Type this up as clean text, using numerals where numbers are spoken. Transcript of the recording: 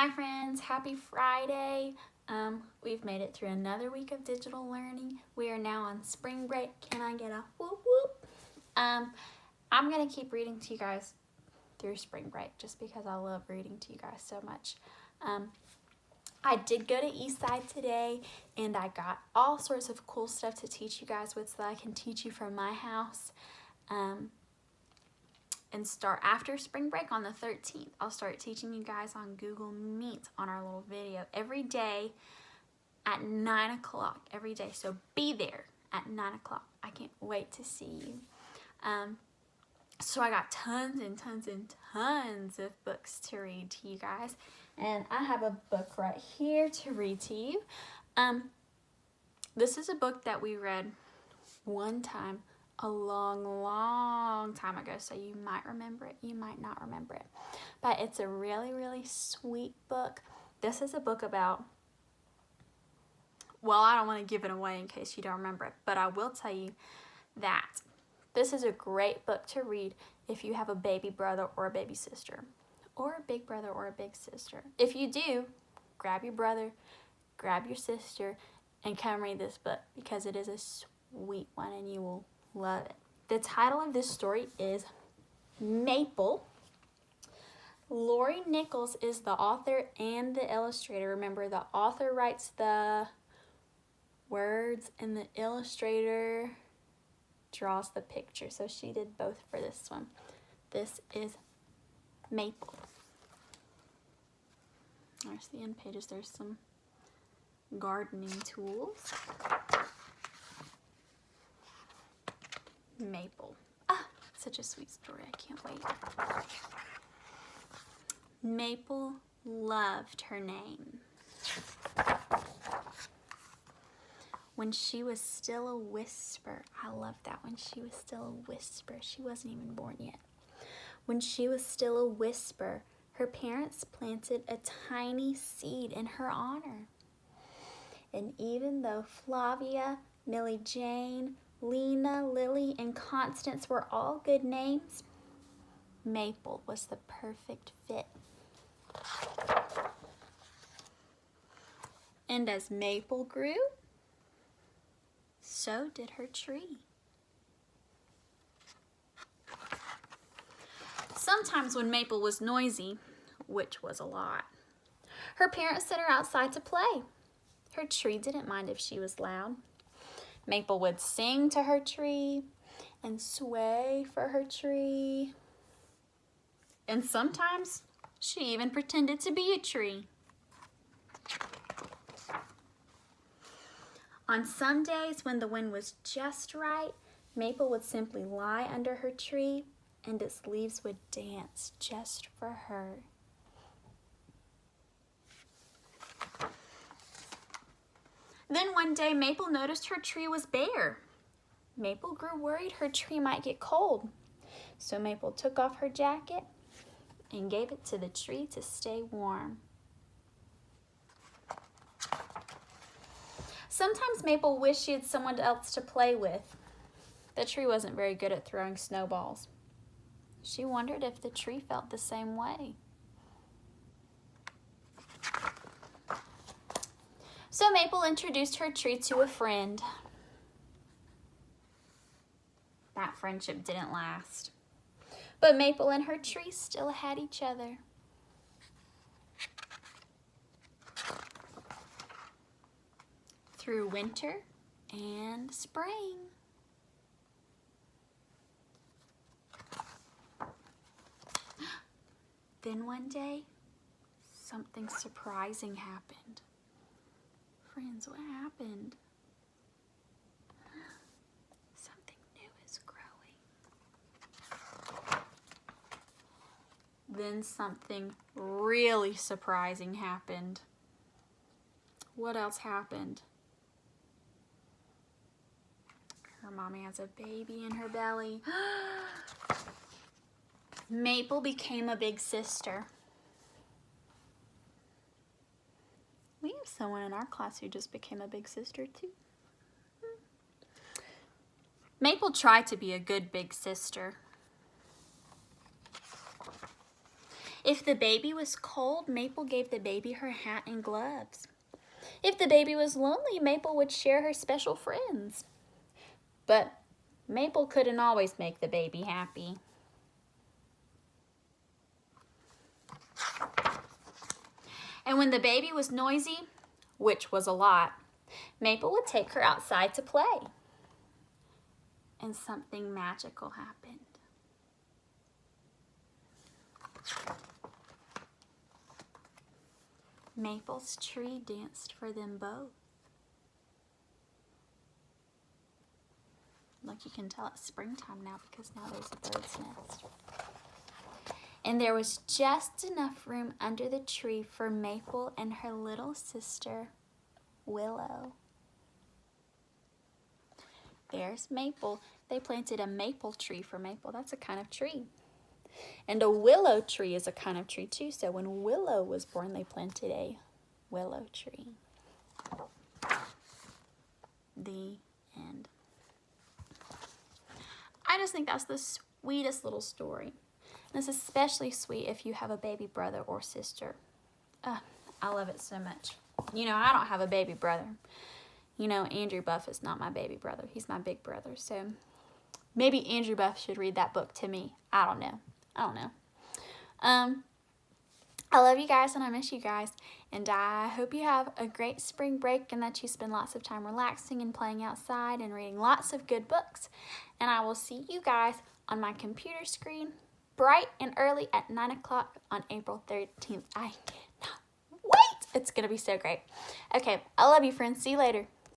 Hi friends, happy Friday. We've made it through another week of digital learning. We are now on spring break. Can I get a whoop whoop? I'm going to keep reading to you guys through spring break just because I love reading to you guys so much. I did go to Eastside today and I got all sorts of cool stuff to teach you guys with so that I can teach you from my house. And start after spring break on the 13th. I'll start teaching you guys on Google Meet on our little video every day at 9 o'clock every day. So be there at 9 o'clock. I can't wait to see you. So I got tons and tons and tons of books to read to you guys. And I have a book right here to read to you. This is a book that we read one time a long time ago, so you might remember it, you might not remember it, but it's a really sweet book. This is a book about, well, I don't want to give it away in case you don't remember it, but I will tell you that this is a great book to read if you have a baby brother or a baby sister, or a big brother or a big sister. If you do, grab your brother, grab your sister, and come read this book because it is a sweet one and you will love it. The title of this story is Maple. Lori Nichols is the author and the illustrator. Remember, the author writes the words and the illustrator draws the picture. So she did both for this one. This is Maple. There's the end pages. There's some gardening tools. Maple. Such a sweet story. I can't wait. Maple loved her name. When she was still a whisper. I love that. When she was still a whisper. She wasn't even born yet. When she was still a whisper, her parents planted a tiny seed in her honor. And even though Flavia, Millie Jane, Lena, Lily, and Constance were all good names, Maple was the perfect fit. And as Maple grew, so did her tree. Sometimes when Maple was noisy, which was a lot, her parents sent her outside to play. Her tree didn't mind if she was loud. Maple would sing to her tree and sway for her tree. And sometimes she even pretended to be a tree. On some days when the wind was just right, Maple would simply lie under her tree and its leaves would dance just for her. Then one day, Maple noticed her tree was bare. Maple grew worried her tree might get cold. So Maple took off her jacket and gave it to the tree to stay warm. Sometimes Maple wished she had someone else to play with. The tree wasn't very good at throwing snowballs. She wondered if the tree felt the same way. So Maple introduced her tree to a friend. That friendship didn't last. But Maple and her tree still had each other. Through winter and spring. Then one day, something surprising happened. Friends, what happened? Something new is growing. Then something really surprising happened. What else happened? Her mommy has a baby in her belly. Maple became a big sister. We have someone in our class who just became a big sister too. Maple tried to be a good big sister. If the baby was cold, Maple gave the baby her hat and gloves. If the baby was lonely, Maple would share her special friends. But Maple couldn't always make the baby happy. And when the baby was noisy, which was a lot, Maple would take her outside to play. And something magical happened. Maple's tree danced for them both. Look, you can tell it's springtime now because now there's a bird's nest. And there was just enough room under the tree for Maple and her little sister, Willow. There's Maple. They planted a maple tree for Maple. That's a kind of tree. And a willow tree is a kind of tree too. So when Willow was born, they planted a willow tree. The end. I just think that's the sweetest little story. And it's especially sweet if you have a baby brother or sister. I love it so much. You know, I don't have a baby brother. You know, Andrew Buff is not my baby brother. He's my big brother. So maybe Andrew Buff should read that book to me. I don't know. I love you guys and I miss you guys. And I hope you have a great spring break and that you spend lots of time relaxing and playing outside and reading lots of good books. And I will see you guys on my computer screen bright and early at 9 o'clock on April 13th. I cannot wait. It's going to be so great. Okay, I love you, friends. See you later.